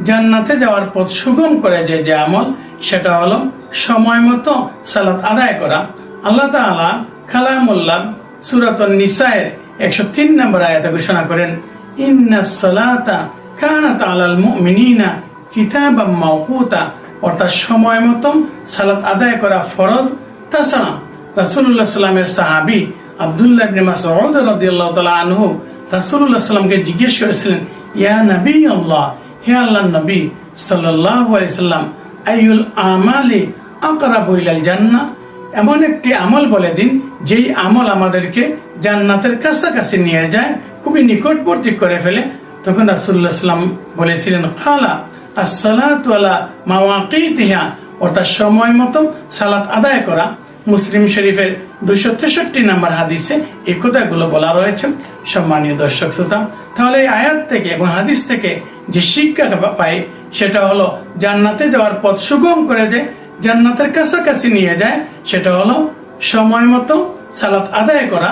জান্নাতে যাওয়ার পথ সুগম করে যে আমল, সেটা হলো সময় মতো সালাত আদায় করা। আল্লাহ তাআলা কালামুল্লাহ সূরাতুন নিসায়ের 103 নম্বর আয়াতে ঘোষণা করেন, ইন্নাস সালাতা কানাত আলাল মুমিনিনা কিতাবাম মাওকুতা, অর্থাৎ সময় মতো সালাত আদায় করা ফরজ। তাছাড়া রাসূলুল্লাহ সাল্লামের সাহাবী আব্দুল্লাহ ইবনে মাসউদ রাদিয়াল্লাহু তাআলা আনহু রাসূলুল্লাহ সাল্লামকে জিজ্ঞেস করেছিলেন, ইয়া নবী আল্লাহ, হে আল্লাহর নবী সাল্লাল্লাহু আলাইহি সাল্লাম, আইয়ুল আমালি আকরাবু ইলাল জান্নাহ, এমন একটি আমল বলে দিন যেই আমল আমাদেরকে জান্নাতের কাছাকাছি নিয়ে যায়, খুবই নিকটবর্তী করে ফেলে। তখন রাসূলুল্লাহ সাল্লাম বলেছিলেন, খালা as-salatu ala মাওয়াকিতিহা, অর্থাৎ সময় মতো সালাত আদায় করা। মুসলিম শরীফের 263 নম্বর হাদিসে এই কথাগুলো বলা রয়েছে। সম্মানীয় দর্শক শ্রোতা, তাহলে এই আয়াত থেকে এবং হাদিস থেকে যে শিক্ষাটা পাই, সেটা হলো জান্নাতে যাওয়ার পথ সুগম করে দেয়, জান্নাতের কাছাকাছি নিয়ে যায়, সেটা হলো সময় মতো সালাত আদায় করা।